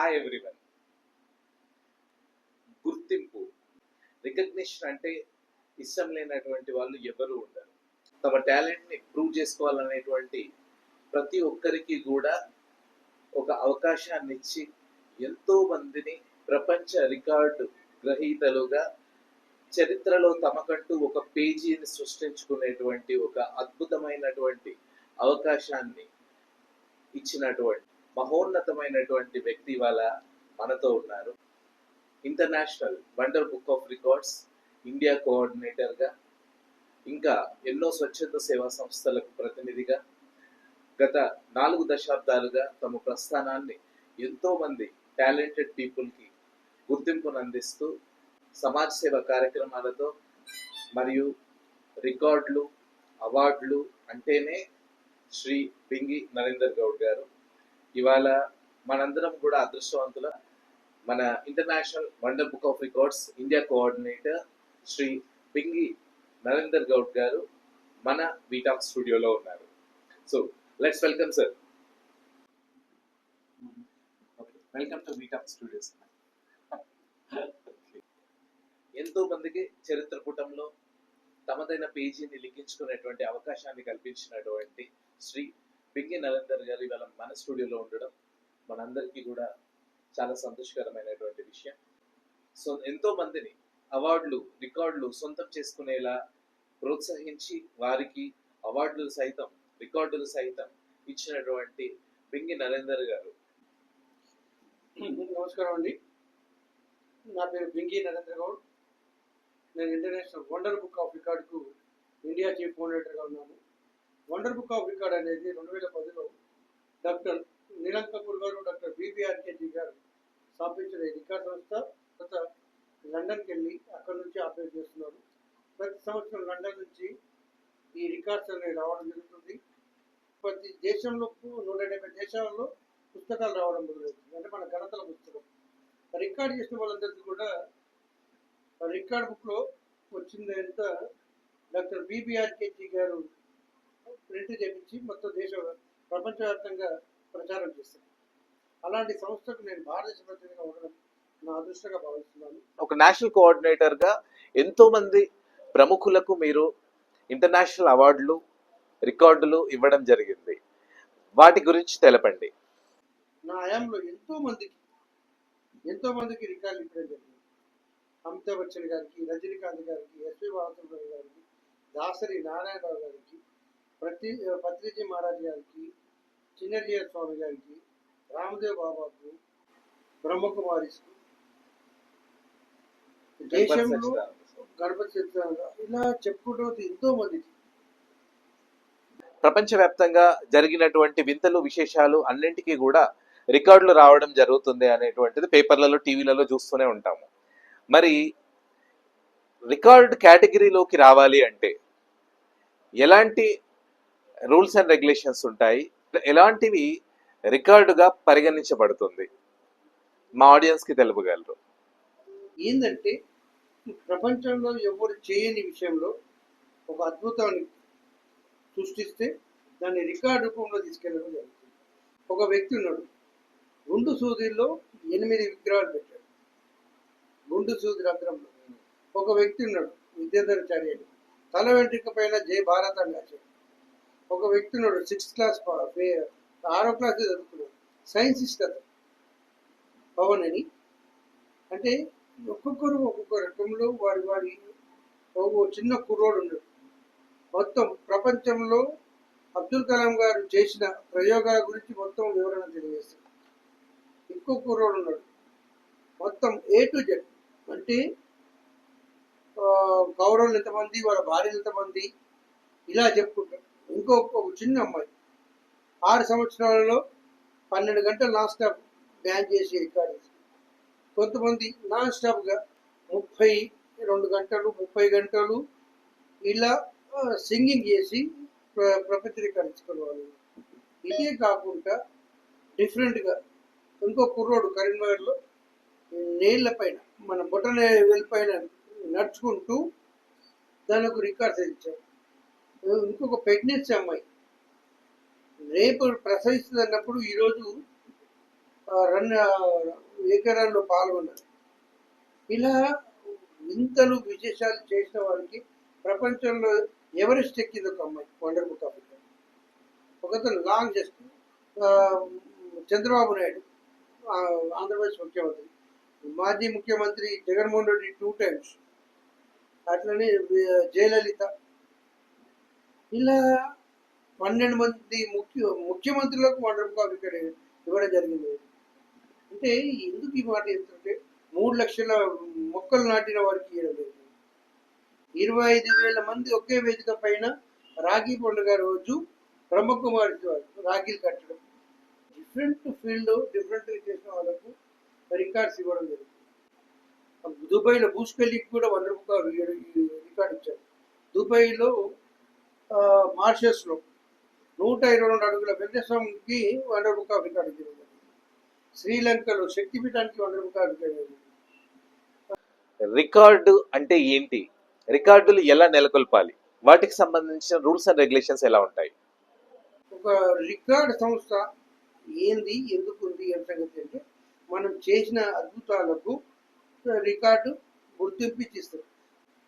Hi everyone. గుర్తింపు, recognition అంటే ఇష్టం లేనటువంటి వాళ్ళు ఎవరు ఉండరు. తమ టాలెంట్ని ప్రూవ్ చేసుకోవాలనేటువంటి ప్రతి ఒక్కరికి కూడా ఒక అవకాశాన్ని ఇచ్చి ఎంతో మందిని ప్రపంచ రికార్డు గ్రహీతలుగా చరిత్రలో తమకంటూ ఒక పేజీని సృష్టించుకునేటువంటి ఒక అద్భుతమైనటువంటి అవకాశాన్ని ఇచ్చినటువంటి మహోన్నతమైనటువంటి వ్యక్తి వాళ్ళ మనతో ఉన్నారు. International wonder book of records India కోఆర్డినేటర్గా, ఇంకా ఎన్నో స్వచ్ఛంద సేవా సంస్థలకు ప్రతినిధిగా గత 4 దశాబ్దాలుగా తమ ప్రస్థానాన్ని ఎంతో మంది టాలెంటెడ్ పీపుల్కి గుర్తింపును అందిస్తూ సమాజ సేవ కార్యక్రమాలతో మరియు రికార్డులు, అవార్డులు అంటేనే శ్రీ పింగి నరేందర్ గౌడ్ గారు. ఇవాళ మనందరం కూడా అదృష్టవంతుల మన international wonder book of records India coordinator Shri Pingi Narender Goud గారు మన వీటాక్ స్టూడియోలో ఉన్నారు. So let's welcome sir. Welcome to VTalk studios. ఎంతో మందికి చరిత్ర పుటంలో తమదైన పేజీని లిఖించుకునేటువంటి అవకాశాన్ని కల్పించినటువంటి శ్రీ పింగి నరేందర్ గారు ఇవాళ మన స్టూడియోలో ఉండడం మనందరికీ కూడా చాలా సంతోషకరమైనటువంటి విషయం. సో ఎంతో మందిని అవార్డులు, రికార్డులు సొంతం చేసుకునేలా ప్రోత్సహించి వారికి అవార్డులు సైతం, రికార్డులు సైతం ఇచ్చినటువంటి పింగి నరేందర్ గారు. నమస్కారం అండి. నా పేరు పింగి నరేందర్ గౌడ్. నేను ఇంటర్నేషనల్ వండర్ బుక్ ఆఫ్ రికార్డ్కు ఇండియా చీఫ్ కోఆర్డినేటర్గా ఉన్నాను. వండర్ బుక్ ఆఫ్ రికార్డ్ అనేది 2010లో డాక్టర్ నీలం కపూర్ గారు, డాక్టర్ BBRKG గారు స్థాపించిన రికార్డ్ సంస్థ. తర్వాత లండన్కి వెళ్ళి అక్కడ నుంచి ఆపరేట్ చేస్తున్నారు. ప్రతి సంవత్సరం లండన్ నుంచి ఈ రికార్డ్స్ అనేవి రావడం జరుగుతుంది. ప్రతి దేశంలో 170 దేశాలలో పుస్తకాలు రావడం మొదలవుతుంది. అంటే మన గణతల పుస్తకం రికార్డ్ చేసిన వాళ్ళందరికీ కూడా రికార్డ్ బుక్లో వచ్చింది ఎంత డాక్టర్ BBRKG గారు ప్రింట్ చేయించి మొత్తం ప్రపంచవ్యాప్తంగా ప్రచారం చేస్తారు. అలాంటి సంస్థకు నేను భారతదేశ ప్రతినిధిగా ఉండడం నా అదృష్టంగా భావిస్తున్నాను. ఒక నేషనల్ కోఆర్డినేటర్గా ఎంతో మంది ప్రముఖులకు మీరు ఇంటర్నేషనల్ అవార్డులు, రికార్డులు ఇవ్వడం జరిగింది. వాటి గురించి తెలపండి. నా హయాంలో ఎంతో మందికి రికార్డులు ఇవ్వడం జరిగింది. అమితాబ్ బచ్చన్ గారికి, రజనీకాంత్ గారికి, SP బాలసుబ్రహ్మణ్యం గారికి, దాసరి నారాయణరావు గారికి, పత్రిజీ మహారాజ్ గారికి, చిన్నజీయ స్వామి గారికి, రామదేవ్ బాబాకు, బ్రహ్మకుమారిస్కు, దేశంలో గణపతి సత్యనారాయణ, ఇలా చెప్పుకుంటూ ఎంతో మందికి. ప్రపంచవ్యాప్తంగా జరిగినటువంటి వింతలు, విశేషాలు అన్నింటికీ కూడా రికార్డులు రావడం జరుగుతుంది అనేటువంటిది పేపర్లలో, టీవీలలో చూస్తూనే ఉంటాము. మరి రికార్డ్ కేటగిరీలోకి రావాలి అంటే ఎలాంటి రూల్స్ అండ్ రెగ్యులేషన్స్ ఉంటాయి, ఎలాంటివి రికార్డుగా పరిగణించబడుతుంది, మా ఆడియన్స్కి తెలుపగలరు? ఏంటంటే ప్రపంచంలో ఎవరు చేయని విషయంలో ఒక అద్భుతాన్ని సృష్టిస్తే దాన్ని రికార్డు రూపంలో తీసుకెళ్ళడం జరుగుతుంది. ఒక వ్యక్తి ఉన్నాడు, గుండు సూదిలో 8 విగ్రహాలు పెట్టాడు, గుండు సూది రంధ్రంలో. ఒక వ్యక్తి ఉన్నాడు, విద్యాధరాచార్య, తల వెంట్రుక పైన జై భారత్ అని రాశాడు. ఒక వ్యక్తి ఉన్నాడు, 6th క్లాస్ 6వ క్లాస్ చదువుతున్నాడు, సైన్సిస్ట్ అతను, పవన్ అని. అంటే ఒక్కొక్క రకంలో వారి చిన్న కుర్రోడు ఉన్నాడు. మొత్తం ప్రపంచంలో అబ్దుల్ కలాం గారు చేసిన ప్రయోగాల గురించి మొత్తం వివరణ తెలియజేస్తాడు. ఇంకో కుర్రోడు ఉన్నాడు, మొత్తం A to Z, అంటే కౌరవులు ఎంతమంది, వాళ్ళ భార్యలు ఎంతమంది, ఇలా చెప్పుకుంటారు. ఇంకొక చిన్న అమ్మాయి 6 సంవత్సరాలలో 12 గంటలు నాన్ స్టాప్ డ్యాన్స్ చేసి రికార్డ్ చేసి, కొంతమంది నాన్ స్టాప్గా 32 గంటలు 30 గంటలు ఇలా సింగింగ్ చేసి ప్రపంచ రికార్డ్ ఇచ్చుకునే వాళ్ళు. ఇదే కాకుండా డిఫరెంట్గా ఇంకో కుర్రోడు కరీంనగర్లో నేళ్ల పైన, మన బొటన వేలు పైన నడుచుకుంటూ దానికి రికార్డ్స్ ఇచ్చాడు. ఇంకొక ప్రెగ్నెన్సీ అమ్మాయి రేపు ప్రసవిస్తుంది అన్నప్పుడు ఈరోజు రన్ ఏకరాల్లో పాల్గొన్నారు. ఇలా వింతలు విశేషాలు చేసిన వారికి ప్రపంచంలో ఎవరెస్ట్ ఎక్కింది ఒక అమ్మాయి వండర్ బుక్ ఆఫ్ రికార్డ్. ఒకతను లాంగ్ జస్ట్ చంద్రబాబు నాయుడు, ఆంధ్రప్రదేశ్ ముఖ్యమంత్రి, మాజీ ముఖ్యమంత్రి జగన్మోహన్ రెడ్డి 2 times, అట్లనే జయలలిత, ఇలా 12 మంది ముఖ్యమంత్రులకు వండర్ బుక్ ఆఫ్ రికార్డ్ ఇవ్వడం జరిగింది. అంటే ఎందుకు ఈ మాట చెప్తుంటే 3 లక్షల మొక్కలు నాటిన వారికి ఇవ్వడం జరిగింది. 25,000 మంది ఒకే వేదిక పైన రాఖీ పండుగ రోజు బ్రహ్మకుమారి రాఖీలు కట్టడం, డిఫరెంట్ ఫీల్డ్ డిఫరెంట్గా చేసిన వాళ్ళకు రికార్డ్స్ ఇవ్వడం జరిగింది. దుబాయ్లో బూస్ ఖలీఫా కూడా వండర్ బుక్ ఆఫ్ రికార్డ్ ఇచ్చారు. దుబాయ్లో మారిషస్లో 122 అడుగుల వెంకటస్వామికి వండర్ బుక్ ఆఫ్ రికార్డ్ ఇచ్చారు. శ్రీలంకలో శక్తిపీఠానికి wonder book of record. Record అంటే ఏంటి, రికార్డులు ఎలా నెలకొల్పాలి, వాటికి సంబంధించిన రూల్స్ అండ్ రెగ్యులేషన్స్ ఎలా ఉంటాయి? ఒక రికార్డ్ సంస్థ ఏంది, ఎందుకు ఉంది ఏం సంగతి అంటే, మనం చేసిన అద్భుతాలకు రికార్డు గుర్తింపు ఇస్తారు.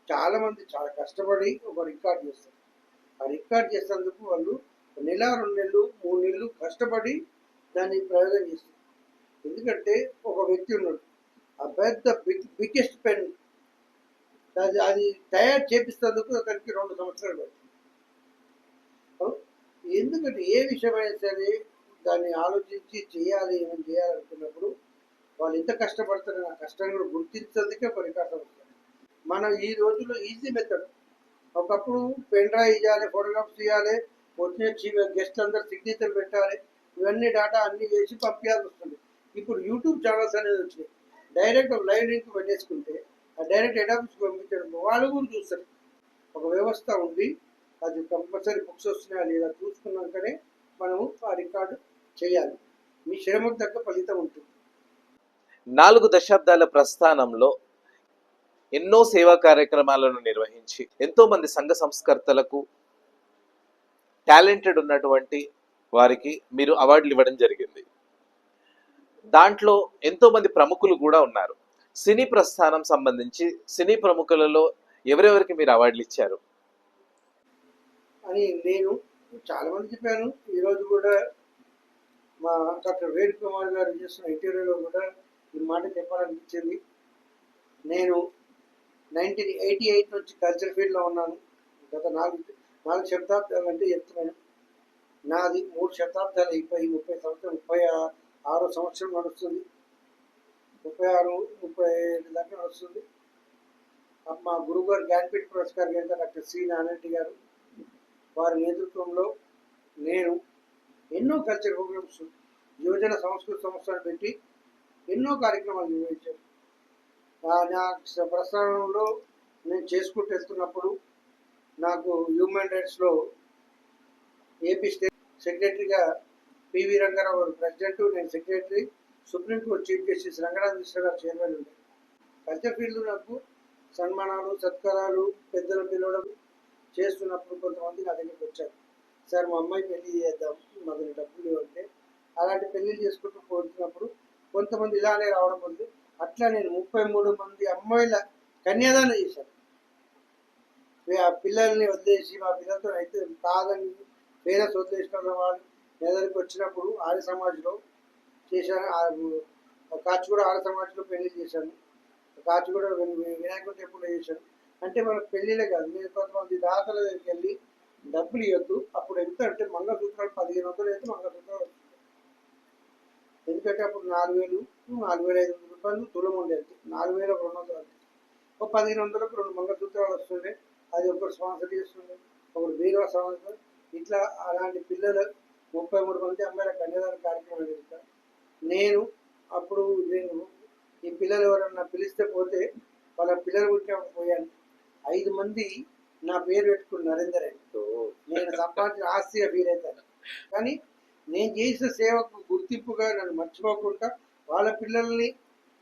చాలామంది చాలా కష్టపడి ఒక రికార్డ్ చేస్తారు. ఆ రికార్డ్ చేసేందుకు వాళ్ళు 1 నెల 2 నెలలు 3 నెలలు కష్టపడి దాన్ని ప్రయోగం చేస్తారు. ఎందుకంటే ఒక వ్యక్తి ఉన్నాడు, ఆ పెద్ద బిగ్గెస్ట్ పెన్ అది తయారు చేపిస్తేందుకు అతనికి 2 సంవత్సరాలు పడుతుంది. ఎందుకంటే ఏ విషయమైనా సరే దాన్ని ఆలోచించి చేయాలి, ఏమైనా చేయాలనుకున్నప్పుడు వాళ్ళు ఎంత కష్టపడతారో ఆ కష్టాన్ని కూడా గుర్తించేందుకే పరికాసం వస్తుంది. మనం ఈ రోజుల్లో ఈజీ మెథడ్, ఒకప్పుడు పెన్ డ్రైవ్ ఇవ్వాలి, ఫోటోగ్రాఫ్స్ ఇవ్వాలి, వచ్చిన గెస్ట్ అందరు సిగ్నేచర్ పెట్టాలి, ఇవన్నీ డేటా అన్నీ చేసి పంపించాల్సి వస్తుంది. ఇప్పుడు యూట్యూబ్ ఛానల్స్ అనేది వచ్చినాయి. డైరెక్ట్ లైవ్ లింక్ పెట్టేసుకుంటే ఆ డైరెక్ట్ హెడ్ ఆఫీస్కి పంపించడం వాళ్ళు కూడా చూస్తారు. ఒక వ్యవస్థ ఉంది, అది కంపల్సరీ బుక్స్ వస్తున్నాయా లేదా చూసుకున్నాకనే మనము ఆ రికార్డు చేయాలి. మీ శ్రమకు తగ్గ ఫలితం ఉంటుంది. 4 దశాబ్దాల ప్రస్థానంలో ఎన్నో సేవా కార్యక్రమాలను నిర్వహించి ఎంతో మంది సంఘ సంస్కర్తలకు, టాలెంటెడ్ ఉన్నటువంటి వారికి మీరు అవార్డులు ఇవ్వడం జరిగింది. దాంట్లో ఎంతో మంది ప్రముఖులు కూడా ఉన్నారు. సినీ ప్రస్థానం సంబంధించి సినీ ప్రముఖులలో ఎవరెవరికి మీరు అవార్డులు ఇచ్చారు అని నేను చాలా మంది చెప్పాను. ఈరోజు కూడా మా డాక్టర్ వేణు కుమార్ గారు చేస్తున్న ఇంటర్వ్యూలో కూడా ఈ మాట చెప్పాలనిపించింది. నేను 1988 నుంచి కల్చర్ ఫీల్డ్లో ఉన్నాను. గత 4 శతాబ్దాలు అంటే చెప్తున్నాను. నాది 3 శతాబ్దాలు అయిపోయి 36వ సంవత్సరం నడుస్తుంది. 37 దాకా నడుస్తుంది. మా గురువు గారు జ్ఞానపీఠ పురస్కార గ్రహీత డాక్టర్ సి నారాయణ గారు, వారి నేతృత్వంలో నేను ఎన్నో కల్చర్ ప్రోగ్రామ్స్, యువజన సంస్కృతి సంస్థలు పెట్టి ఎన్నో కార్యక్రమాలు నిర్వహించాను. నా ప్రస్థానంలో నేను చేసుకుంటూ వెళ్తున్నప్పుడు నాకు హ్యూమన్ రైట్స్లో ఏపీ స్టేట్ సెక్రటరీగా పివి రంగారావు గారు ప్రెసిడెంట్, నేను secretary, supreme court chief justice Ranganath Mishra గారు చైర్మన్ ఉండే. కల్చర్ ఫీల్డ్ నాకు సన్మానాలు, సత్కారాలు, పెద్దలు పిలవడం చేస్తున్నప్పుడు కొంతమంది నా దగ్గరికి వచ్చారు. సార్ మా అమ్మాయి పెళ్లి చేద్దాం, మాకు డబ్బులు ఇవ్వంటే, అలాంటి పెళ్లి చేసుకుంటూ పోతున్నప్పుడు కొంతమంది ఇలానే రావడం ఉంది. అట్లా నేను 33 మంది అమ్మాయిల కన్యాదానం చేశాను. ఆ పిల్లల్ని వదిలేసి మా పిల్లలతో అయితే కాదని పేరెంట్స్ వదిలేసిన వాళ్ళు నా దగ్గరికి వచ్చినప్పుడు ఆర్య సమాజ్లో చేశాను. కాచిగూడ ఆర్య సమాజ్లో పెళ్లి చేశాను. కాచిగూడ వినాయకుడి టెంపుల్లో చేశాను. అంటే మనకు పెళ్లిలే కాదు, నేను కొంతమంది దాతల దగ్గరికి వెళ్ళి డబ్బులు ఇవ్వద్దు. అప్పుడు ఎంత అంటే మంగళసూత్రాలు 1500 అయితే మంగళసూత్రాలు వస్తుంది. ఎందుకంటే అప్పుడు 4,000, 4,500 రూపాయలు తులం ఉండేది. 4,200 అంటే ఒక 1,500కు 2 మంగళసూత్రాలు వస్తుండే. అది ఒకరు స్పాన్సర్ చేస్తుండే, ఒకరు బీరువా స్పాన్సర్. ఇట్లా అలాంటి పిల్లలు 33 మంది అమ్మాయిల కన్యాదాన కార్యక్రమం చేస్తాను నేను. అప్పుడు నేను ఈ పిల్లలు ఎవరన్నా పిలిస్తే పోతే వాళ్ళ పిల్లలు పుట్టినప్పుడు పోయాను. 5 మంది నా పేరు పెట్టుకుని నరేందర్ అని. నేను సంపాదించిన ఆస్తిగా ఫీల్ అవుతాను. కానీ నేను చేసిన సేవకు గుర్తింపుగా నన్ను మర్చిపోకుండా వాళ్ళ పిల్లల్ని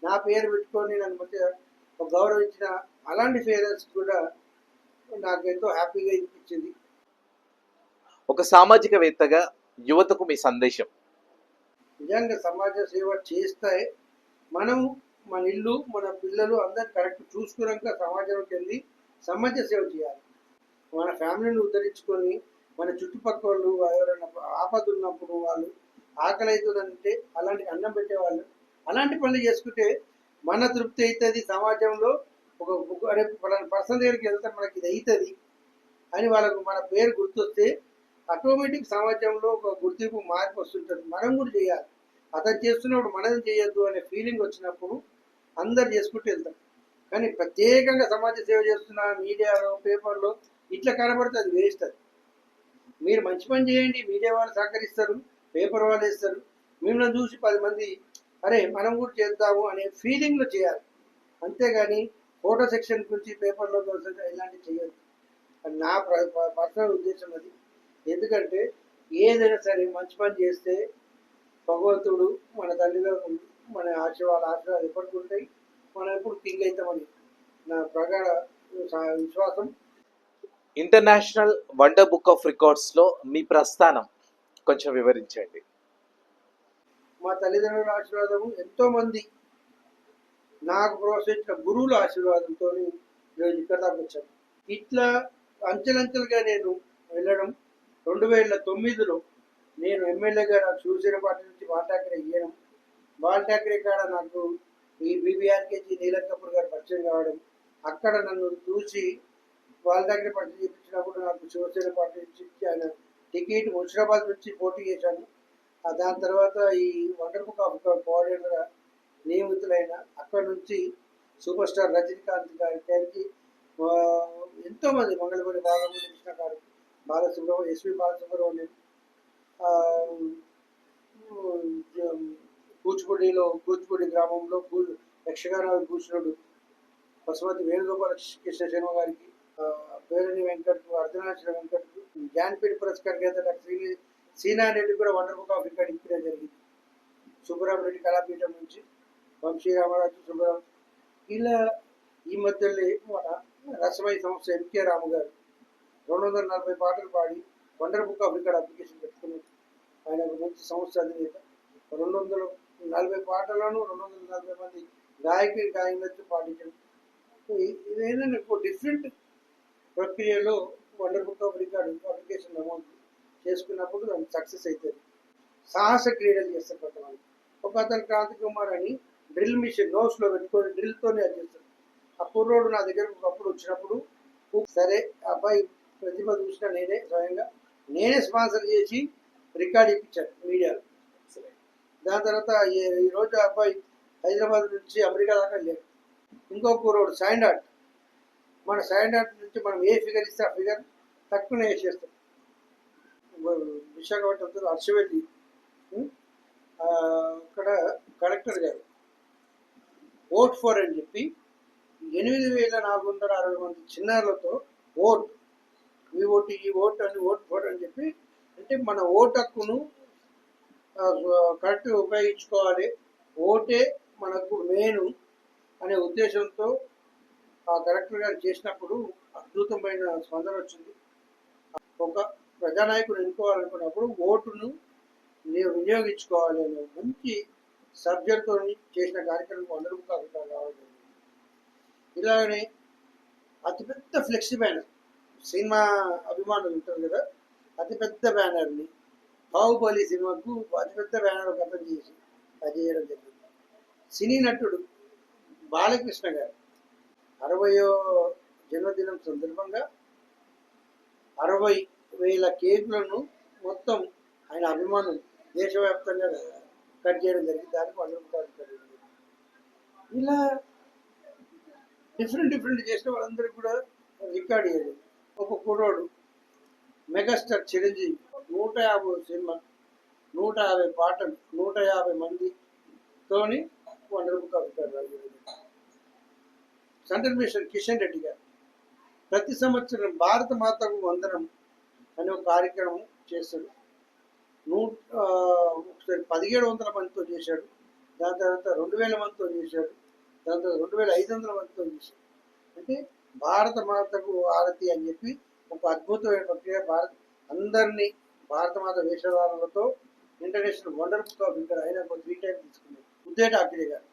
నా పేరు పెట్టుకొని నన్ను మంచిగా గౌరవించిన అలాంటి పేరెంట్స్ కూడా నాకు ఎంతో హ్యాపీగా అనిపించింది. ఒక సామాజికవేత్తగా యువతకు మీ సందేశం? నిజంగా సమాజ సేవ చేస్తే మనం మన ఇల్లు మన పిల్లలు అందరు కరెక్ట్ చూసుకున్నాక సమాజంలోకి వెళ్ళి సమాజ సేవ చేయాలి. మన ఫ్యామిలీని ఉద్ధరించుకొని మన చుట్టుపక్కల వాళ్ళు ఎవరైనా ఆపద ఉన్నప్పుడు వాళ్ళు ఆకలి అవుతుందంటే అలాంటి అన్నం పెట్టేవాళ్ళు అలాంటి పనులు చేసుకుంటే మన తృప్తి అవుతుంది. సమాజంలో అరే పలానా పర్సన్ దగ్గరికి వెళ్తే మనకి ఇది అవుతుంది అని వాళ్ళకు మన పేరు గుర్తొస్తే ఆటోమేటిక్ సమాజంలో ఒక గుర్తింపు మార్పు వస్తుంటుంది. మనం కూడా చేయాలి, అతను చేస్తున్నప్పుడు మనం చేయొద్దు అనే ఫీలింగ్ వచ్చినప్పుడు అందరు చేసుకుంటూ వెళ్తాం. కానీ ప్రత్యేకంగా సమాజ సేవ చేస్తున్న మీడియాలో పేపర్లో ఇట్లా కనబడితే అది వేస్ట్. అది మీరు మంచి పని చేయండి, మీడియా వాళ్ళు సహకరిస్తారు, పేపర్ వాళ్ళు వేస్తారు, మిమ్మల్ని చూసి 10 మంది అరే మనం కూడా చేద్దాము అనే ఫీలింగ్లో చేయాలి. అంతేగాని ఫోటో సెక్షన్ గురించి పేపర్లో ఇలాంటివి చేయొద్దు అని నా పర్సనల్ ఉద్దేశం. అది ఎందుకంటే ఏదైనా సరే మంచి పని చేస్తే భగవంతుడు మన తల్లిదండ్రులు మన ఆశీర్వాదాలు ఎప్పటికి ఉంటాయి, మనం ఎప్పుడు కింగ్ అవుతామని నా ప్రగాఢ విశ్వాసం. International wonder book of records లో మీ ప్రస్థానం కొంచెం వివరించండి. మా తల్లిదండ్రుల ఆశీర్వాదము, ఎంతోమంది నాకు ప్రోత్సహించిన గురువుల ఆశీర్వాదంతో ఈరోజు ఇక్కడ దాకా వచ్చాను. ఇట్లా అంచెలంచెలుగా నేను వెళ్ళడం 2009లో నేను ఎమ్మెల్యేగా నాకు శివసేన పార్టీ నుంచి బాల్టాకరే ఇవ్వడం, బాల్టాకరే కాడ నాకు ఈ బీబీఆర్కేజీ నీలం కపూర్ గారు పరిచయం కావడం, అక్కడ నన్ను చూసి బాల్టాకరే పరిచయం చేయించినప్పుడు నాకు శివసేన పార్టీ నుంచి ఆయన టికెట్ ముషిరాబాద్ నుంచి పోటీ చేశాను. దాని తర్వాత ఈ వండర్ బుక్ ఆఫ్ కోఆర్డినేటర్గా నియమితులైన అక్కడ నుంచి సూపర్ స్టార్ రజనీకాంత్ గారికి ఎంతోమంది మంగళపల్లి బాలమురళి కృష్ణ గారు, బాలసుబ్రహ్మణ్యం, ఎస్వి బాలసుబ్రహ్మణ్యం, కూచిపూడి గ్రామంలో యక్షగాన భూషణుడు పశుమతి వేణుగోపాల కృష్ణ శర్మ గారికి, పేరణి వెంకట్కు, అర్ధనాశ్వర వెంకట్కు, జ్ఞాన్పీఠ పురస్కార్ గ్రహీత డాక్టర్ సీనారెడ్డి కూడా వండర్ బుక్ ఆఫ్ రికార్డ్ ఇప్పడం జరిగింది. సుబ్బరామరెడ్డి కళాపీఠం నుంచి వంశీ రామరాజు, సుబ్బరామ, ఇలా ఈ మధ్యలో మన రసమయ సంస్థ ఎంకే రాము గారు 240 పాటలు పాడి wonder book of record application పెట్టుకున్నారు. ఆయన ఒక మంచి సంస్థ అధినేత. 240 పాటలను 240 మంది గాయకులతో పాటించడం ఇదేంటంటే డిఫరెంట్ ప్రక్రియలో wonder book of record application నమోదు చేసుకున్నప్పుడు దానికి సక్సెస్ అవుతుంది. సాహస క్రీడలు చేస్తారు కొంతమంది. ఒక అతను క్రాంతి కుమార్ అని డ్రిల్ మిషన్ నోస్లో పెట్టుకొని డ్రిల్తోనే అది చేస్తాడు. ఆ కుర్రోడు నా దగ్గర ఒకప్పుడు వచ్చినప్పుడు సరే అబ్బాయి ప్రతిభ చూసిన నేనే స్పాన్సర్ చేసి రికార్డ్ ఇప్పించాను మీడియాలో. దాని తర్వాత ఈరోజు ఆ అబ్బాయి హైదరాబాద్ నుంచి అమెరికా దాకా వెళ్ళాడు. ఇంకో కుర్రోడు సైండాట్, మన సైండాట్ నుంచి మనం ఏ ఫిగర్ ఇస్తే ఆ ఫిగర్ తక్కువనే వేసేస్తాం. విశాఖపట్నంతో హర్షవెల్లి అక్కడ కలెక్టర్ గారు ఓట్ ఫోర్ అని చెప్పి 8,460 మంది చిన్నారులతో ఓట్ ఫోర్ అని చెప్పి, అంటే మన ఓటు హక్కును కరెక్ట్గా ఉపయోగించుకోవాలి, ఓటే మనకు మెయిన్ అనే ఉద్దేశంతో ఆ కలెక్టర్ గారు చేసినప్పుడు అద్భుతమైన స్పందన వచ్చింది. ఒక ప్రజానాయకుడు ఎన్నుకోవాలనుకున్నప్పుడు ఓటును వినియోగించుకోవాలి అనే మంచి సబ్జెక్ట్తో చేసిన కార్యక్రమం వండర్ బుక్ ఆఫ్ రికార్డ్ రావడం. ఇలాగనే అతిపెద్ద ఫ్లెక్సీ బ్యానర్, సినిమా అభిమానులు ఉంటారు కదా, అతిపెద్ద బ్యానర్ని బాహుబలి సినిమాకు అతిపెద్ద బ్యానర్ ఒక అతను చేసి అది చేయడం జరిగింది. సినీ నటుడు బాలకృష్ణ గారు 60వ జన్మదినం సందర్భంగా 60,000 కేకులను మొత్తం ఆయన అభిమానులు దేశవ్యాప్తంగా కట్ చేయడం జరిగింది. దానికి వండర్ బుక్ ఆఫ్ రికార్డ్. ఇలా డిఫరెంట్ చేసిన వాళ్ళందరికీ కూడా రికార్డ్ అయ్యేది. ఒక కుర్రోడు మెగాస్టార్ చిరంజీవి 150 సినిమా, 150 పాటలు, 150 మందితోని వండర్ బుక్ ఆఫ్ రికార్డ్ రాలేదు. సెంట్రల్ మినిస్టర్ కిషన్ రెడ్డి గారు ప్రతి సంవత్సరం భారత మాతకు వందనం అనే ఒక కార్యక్రమం చేస్తాడు. ఒకసారి 1,700 మందితో చేశాడు, దాని తర్వాత 2,000 మందితో చేశాడు, దాని తర్వాత 2,500 మందితో చేశాడు. అంటే భారత మాతకు ఆరతి అని చెప్పి ఒక అద్భుతమైన ప్రక్రియ. అందరినీ భారత మాత వేషధారణలతో international wonder book of record ఆయన 3 టైమ్స్ తీసుకున్నారు. ఉదయ్ ఠాక్రే గారు,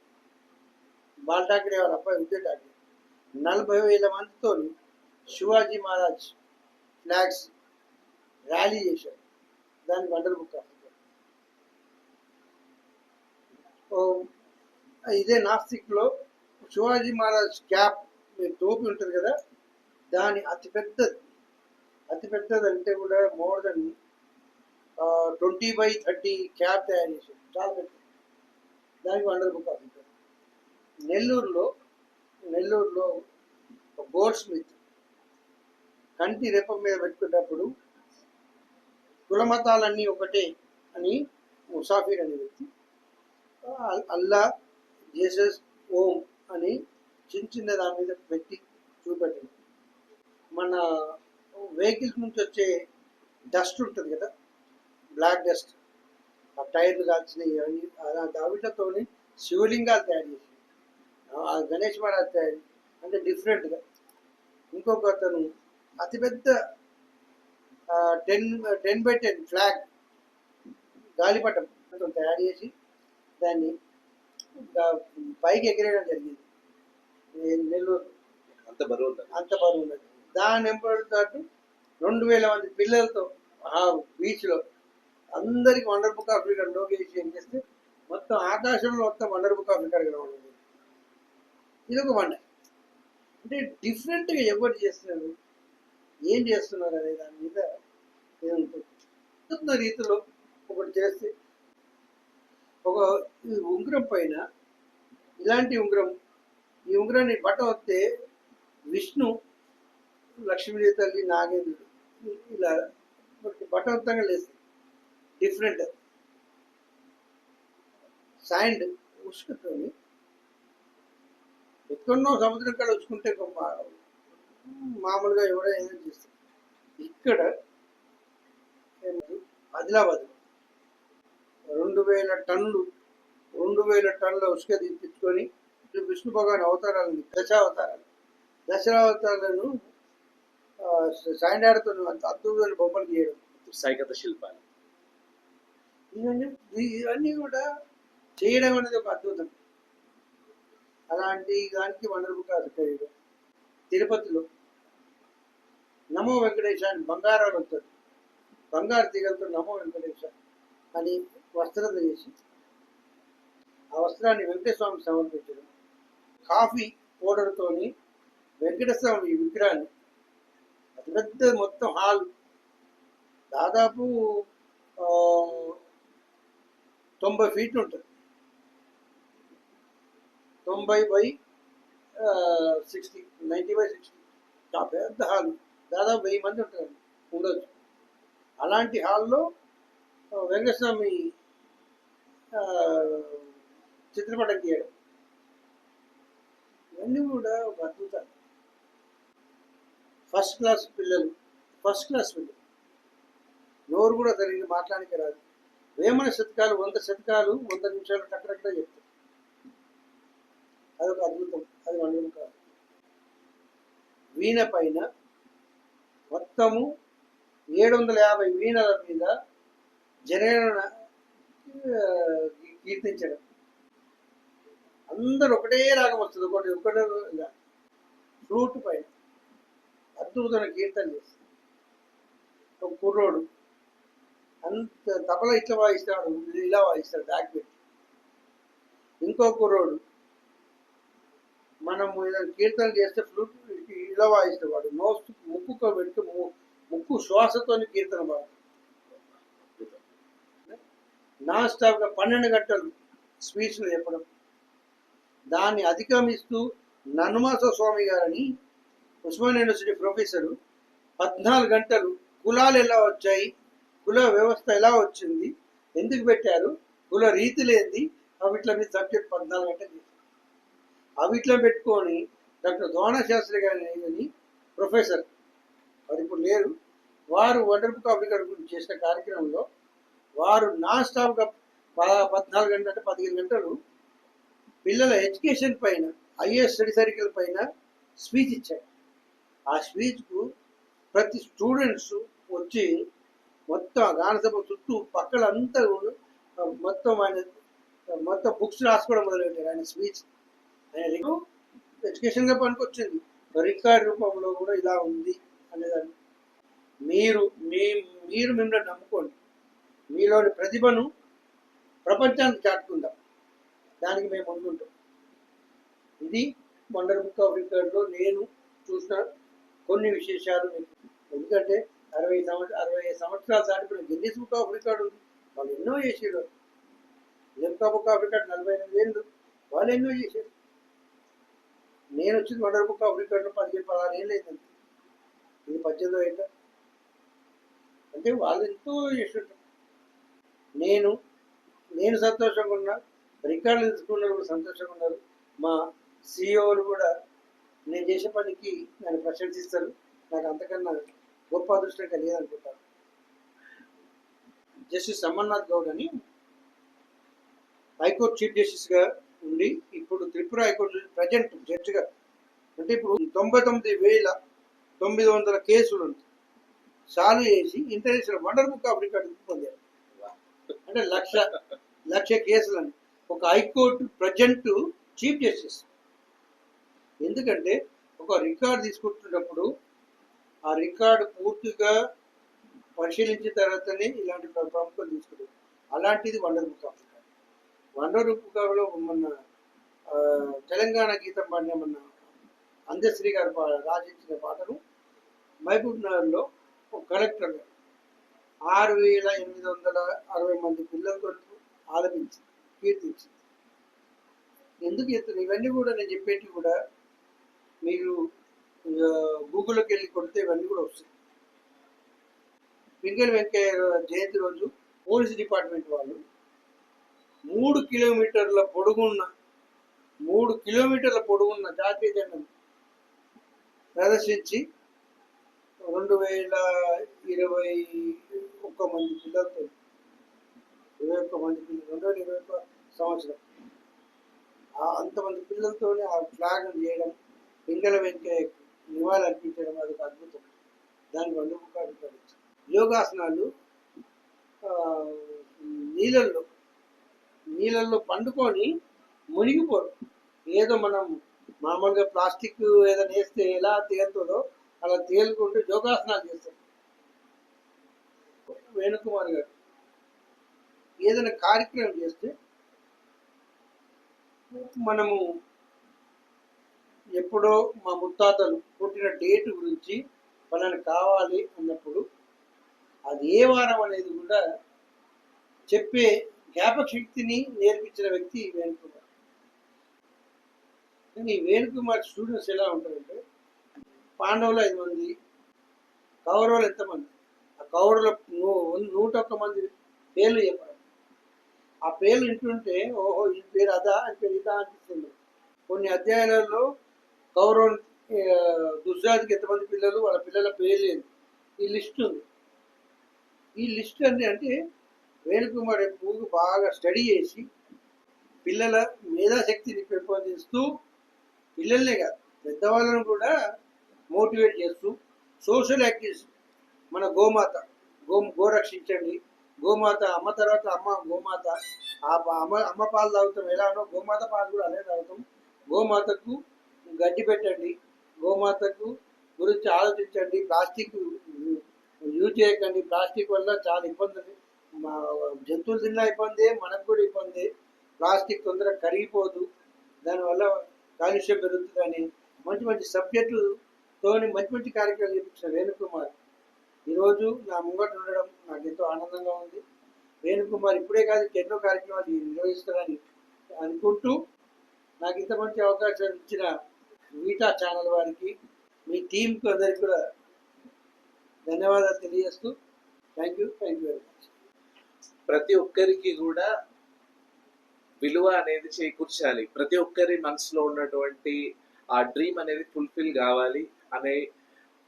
బాల్ ఠాక్రే వాళ్ళ అబ్బాయి ఉదయ్ ఠాక్రే 40,000 మందితో శివాజీ మహారాజ్ ఫ్లాగ్స్ ర్యాలీ చేశారు. దానికి వండర్ బుక్ ఆఫ్ రికార్డ్. ఇదే నాసిక్లో శివాజీ మహారాజ్ క్యాప్ టోపీ ఉంటుంది కదా, దాని అతిపెద్దది అంటే కూడా మోర్ దెన్ 20x30 క్యాప్ తయారు చేశారు. చాలా పెద్దది. దానికి వండర్ బుక్ ఆఫ్ రికార్డ్. నెల్లూరులో గోల్డ్ స్మిత్ కంటి రెప్ప మీద పెట్టుకున్నప్పుడు కులమతాలన్నీ ఒకటే అని ముసాఫిర్ అనే వ్యక్తి అల్లా జేసస్ ఓం అని చిన్న దాని మీద పెట్టి చూపెట్టింది. మన వెహికల్స్ నుంచి వచ్చే డస్ట్ ఉంటుంది కదా, బ్లాక్ డస్ట్, ఆ టైర్లు కాల్చినవి ఇవన్నీ దావిటతో శివలింగాలు తయారు చేసి గణేష్ మహారాజ్ తయారు అంటే డిఫరెంట్గా. ఇంకొక అతను అతిపెద్ద 10x10 ఫ్లాగ్ గాలిపటం తయారు చేసి దాన్ని పైకి ఎగిరేయడం జరిగింది. నెల్లూరు అంత బరువు ఉన్నది. దాని ఎంపడుతాడు 2,000 మంది పిల్లలతో ఆ బీచ్లో అందరికి వండర్ బుక్ ఆఫ్ రికార్డ్ లోకేసి ఏం చేస్తే మొత్తం ఆకాశంలో మొత్తం వండర్ బుక్ ఆఫ్ రికార్డ్ కనబడింది. ఇది ఒక వండర్. అంటే డిఫరెంట్గా ఎవరు చేస్తున్నారు, ఏం చేస్తున్నారు అనే దాని మీద ఏముంటుంది రీతిలో ఒకటి చేస్తే ఒక ఉంగరం పైన ఇలాంటి ఉంగరం, ఈ ఉంగరాన్ని బట్ట వస్తే విష్ణు, లక్ష్మీ తల్లి, నాగేంద్రుడు ఇలా బట్టవంతంగా లేస్తుంది. డిఫరెంట్ శాండ్ ఉసుకుతోని ఎక్కడో సముద్రం కాడ వచ్చుకుంటే మామూలుగా ఎవరైనా చేస్తారు. ఇక్కడ ఆదిలాబాద్ 2,000 టన్నుల ఉసుక తెచ్చుకొని విష్ణు భగవాన్ అవతారాలను దశావతారాలను సాయంత్రంతో అంత అద్భుతమైన బొమ్మలు గీయడం, సైకత శిల్పాలు, ఇవన్నీ కూడా చేయడం అనేది ఒక అద్భుతం. అలాంటి దానికి వండర్ బుక్ ఆఫ్ రికార్డ్. తిరుపతిలో నమో వెంకటేశ అని బంగారాలు వస్తారు, బంగారు తీగలతో నమో వెంకటేశ అని వస్త్రం చేసి ఆ వస్త్రాన్ని వెంకటేశ్వర సమర్పించడం, కాఫీ పౌడర్తోని వెంకటేశ్వర విగ్రహాన్ని అతిపెద్ద మొత్తం హాల్ దాదాపు 90 ఫీట్లు ఉంటుంది, 90x60, 90x60 పెద్ద హాల్, దాదాపు 1000 మంది ఉంటారు ఉండొచ్చు. అలాంటి హాల్లో వెంకటస్వామి చిత్రపటం గీయడం, ఇవన్నీ కూడా ఒక అద్భుతాలు. ఫస్ట్ క్లాస్ పిల్లలు నోరు కూడా సరిగ్గా మాట్లాడడానికి రాదు. వేమన శతకాలు 100 శతకాలు 100 నిమిషాలు టక్కడక్కడ చెప్తారు. అదొక అద్భుతం. అది వండడం కాదు. వీణ పైన మొత్తము 750 వీణల మీద జనగణన కీర్తించడం. అందరూ ఒకటే రాగం వస్తుంది, ఒకటే ఫ్లూట్ పైన అద్భుతమైన కీర్తన చేస్తుంది. ఒక కుర్రోడు అంత తబలా ఇట్లా వాయిస్తాడు, ఇలా వాయిస్తాడు బ్యాక్ పెట్టి. ఇంకో కుర్రోడు మనము ఏదైనా కీర్తన చేస్తే ఫ్లూట్ ఇలా వాయిస్తాడు, వాడు ముక్కు పెట్టి ముక్కు శ్వాసతో కీర్తన పాడు. నాన్ స్టాప్గా 12 గంటలు స్పీచ్లు చెప్పడం. దాన్ని అధిగమిస్తూ నన్నమాస స్వామి గారని ఉస్మానియా యూనివర్సిటీ ప్రొఫెసరు 14 గంటలు కులాలు ఎలా వచ్చాయి, కుల వ్యవస్థ ఎలా వచ్చింది, ఎందుకు పెట్టారు, కుల రీతిలేంది, అవిట్ల మీద సబ్జెక్ట్ 14 గంటలు చేశారు. అవిట్లా పెట్టుకొని డాక్టర్ ద్రోణ శాస్త్రి గారి ప్రొఫెసర్, వారు ఇప్పుడు లేరు, వారు వండర్ బుక్ ఆఫ్ రికార్డ్ గురించి చేసిన కార్యక్రమంలో వారు నాన్ స్టాప్గా 14 గంటలు అంటే 15 గంటలు పిల్లల ఎడ్యుకేషన్ పైన, ఐఏఎస్ స్టడీ సర్కిల్ పైన స్పీచ్ ఇచ్చారు. ఆ స్పీచ్కు ప్రతి స్టూడెంట్స్ వచ్చి మొత్తం ఆ గానసభ చుట్టూ పక్కల అంతా కూడా మొత్తం ఆయన మొత్తం బుక్స్ రాసుకోవడం మొదలుపెట్టారు. ఆయన స్పీచ్ ఆయన ఎడ్యుకేషన్గా పనికొచ్చింది. రికార్డ్ రూపంలో కూడా ఇలా ఉంది అనేదాన్ని మీరు మిమ్మల్ని నమ్ముకోండి. మీలోని ప్రతిభను ప్రపంచానికి చాటుకుందాం. దానికి మేము ముందుంటాం. ఇది వండర్ బుక్ ఆఫ్ రికార్డ్లో నేను చూసిన కొన్ని విశేషాలు. ఎందుకంటే 60 సంవత్సరాలు దాటిపోయిన గిన్నిస్ బుక్ ఆఫ్ రికార్డ్ ఉంది. వాళ్ళు ఎన్నో చేసారు. లిమ్కా బుక్ ఆఫ్ రికార్డ్ 48 ఏళ్ళు వాళ్ళు ఎన్నో చేశారు. నేను వచ్చింది వండర్ బుక్ ఆఫ్ రికార్డ్లో 15-16 ఏళ్ళు అయిందండి. ఇది 18వ ఏళ్ళ. అంటే వాళ్ళు ఎంతో చేస్తుంటారు. నేను సంతోషంగా ఉన్నా, రికార్డులు తీసుకున్నారు కూడా సంతోషంగా ఉన్నారు. మా సిఇఓలు కూడా నేను చేసే పనికి నన్ను ప్రశంసిస్తారు. నాకు అంతకన్నా గొప్ప అదృష్టం కలిగేదనుకుంటాను. జస్టిస్ అమర్నాథ్ గౌడ్ అని హైకోర్టు చీఫ్ జస్టిస్గా ఉండి ఇప్పుడు త్రిపుర హైకోర్టు ప్రజెంట్ జడ్జిగా, అంటే ఇప్పుడు 99,900 కేసులు సాల్వ్ చేసి international wonder book of record పొందారు. అంటే లక్ష కేసులని ఒక హైకోర్టు ప్రజెంట్ చీఫ్ జస్టిస్. ఎందుకంటే ఒక రికార్డు తీసుకుంటున్నప్పుడు ఆ రికార్డు పూర్తిగా పరిశీలించిన తర్వాతనే ఇలాంటి ప్రముఖులు తీసుకుంటారు. అలాంటిది wonder book of record. Wonder book ఆఫ్లో మొన్న తెలంగాణ గీతం పాడిన మొన్న అందశ్రీ గారు రాజించిన పాటను మహబూబ్ నగర్లో ఒక కలెక్టర్ 6,860 మంది పిల్లలతో ఆలపించి కీర్తించింది. ఎందుకు చెప్తుంది ఇవన్నీ కూడా నేను చెప్పేటి కూడా మీరు గూగుల్లోకి వెళ్ళి కొడితే ఇవన్నీ కూడా వస్తాయి. పింగళి వెంకయ్య జయంతి రోజు పోలీస్ డిపార్ట్మెంట్ వాళ్ళు 3 కిలోమీటర్ల పొడుగున్న జాతీయ జెండాను ప్రదర్శించి 2021 మంది పిల్లలతో 2021 సంవత్సరం అంతమంది పిల్లలతో ఆ ఫ్లాగ్ చేయడం, పింగళి వెంకయ్య నివాళులు అర్పించడం అది ఒక అద్భుతం. దానికి వండర్ బుక్ ఆఫ్ రికార్డ్. యోగాసనాలు నీళ్ళల్లో పండుకొని మునిగిపోరు. ఏదో మనం మామూలుగా ప్లాస్టిక్ ఏదైనా వేస్తే ఎలా తేలుతుందో అలా తేలుకుంటూ యోగాసనాలు చేస్తారు. వేణుకుమార్ గారు ఏదైనా కార్యక్రమం చేస్తే మనము ఎప్పుడో మా ముత్తాతలు పుట్టిన డేట్ గురించి మనకు కావాలి అన్నప్పుడు అది ఏ వారం అనేది కూడా చెప్పే జ్ఞాపక శక్తిని నేర్పించిన వ్యక్తి వేణుకుమార్. కానీ వేణుకుమార్ స్టూడెంట్స్ ఎలా ఉంటారంటే పాండవులు 5 మంది, కౌరవులు ఎంతమంది, ఆ కౌరవుల 101 మంది పేర్లు చెప్పారు. ఆ పేర్లు వింటుంటే ఓహో ఈ పేరు అదా అని పేరు ఇదా అనిపిస్తుంది. కొన్ని అధ్యాయాలలో కౌరవులు దుర్జాతికి ఎంతమంది పిల్లలు, వాళ్ళ పిల్లల పేరు లేదు, ఈ లిస్ట్ ఉంది. ఈ లిస్ట్ అంటే వేణుకుమార్ ఎక్కువ బాగా స్టడీ చేసి పిల్లల మేధాశక్తిని పెంపొందిస్తూ పిల్లల్నే కాదు పెద్దవాళ్ళను కూడా మోటివేట్ చేస్తూ సోషల్ యాక్టివిటీస్. మన గో రక్షించండి, గోమాత అమ్మ తర్వాత అమ్మ గోమాత, అమ్మ పాలు తాగుతాం ఎలానో గోమాత పాలు కూడా అదే తాగుతాం. గోమాతకు గడ్డి పెట్టండి, గోమాతకు గురించి ఆలోచించండి, ప్లాస్టిక్ యూజ్ చేయకండి. ప్లాస్టిక్ వల్ల చాలా ఇబ్బందులు, జంతువులు తిన్నా ఇబ్బంది, మనకు కూడా ఇబ్బంది. ప్లాస్టిక్ తొందరగా కరిగిపోదు, దానివల్ల కాలుష్యం పెరుగుతుందని మంచి సబ్జెక్టులతో మంచి కార్యక్రమాలు చేపించిన వేణుకుమార్ ఈరోజు నా ముంగట ఉండడం నాకు ఎంతో ఆనందంగా ఉంది. వేణుకుమార్ ఇప్పుడే కాదు ఎన్నో కార్యక్రమాలు నిర్వహిస్తారని అనుకుంటూ నాకు ఇంత మంచి అవకాశం ఇచ్చిన వీటా ఛానల్ వారికి, మీ టీంకు అందరికి కూడా ధన్యవాదాలు తెలియజేస్తూ థ్యాంక్ యూ వెరీ మచ్. ప్రతి ఒక్కరికి కూడా విలువ అనేది చేకూర్చాలి. ప్రతి ఒక్కరి మనసులో ఉన్నటువంటి ఆ డ్రీమ్ అనేది ఫుల్ఫిల్ కావాలి అనే,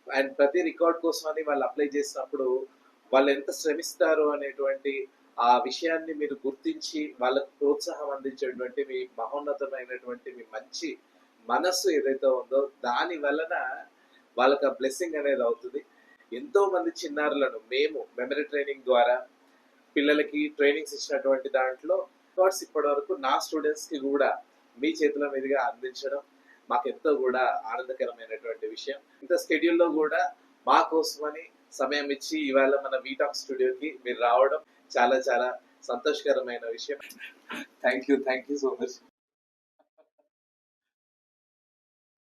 అండ్ ప్రతి రికార్డ్ కోసం అని వాళ్ళు అప్లై చేసినప్పుడు వాళ్ళు ఎంత శ్రమిస్తారు అనేటువంటి ఆ విషయాన్ని మీరు గుర్తించి వాళ్ళకు ప్రోత్సాహం అందించేటువంటి మీ మహోన్నతమైనటువంటి మీ మంచి మనస్సు ఏదైతే ఉందో దాని వలన వాళ్ళకి ఆ బ్లెస్సింగ్ అనేది అవుతుంది. ఎంతో మంది చిన్నారులను మేము మెమరీ ట్రైనింగ్ ద్వారా పిల్లలకి ట్రైనింగ్స్ ఇచ్చినటువంటి దాంట్లో రికార్డ్స్ ఇప్పటి వరకు నా స్టూడెంట్స్ కి కూడా మీ చేతుల మీదుగా అందించడం మాకెంతో కూడా ఆనందకరమైనటువంటి విషయం. ఇంత స్కెడ్యూల్లో కూడా మా కోసమని సమయం ఇచ్చి ఇవాళ మన వీటాక్ స్టూడియోకి మీరు రావడం చాలా చాలా సంతోషకరమైన విషయం. Thank you so much.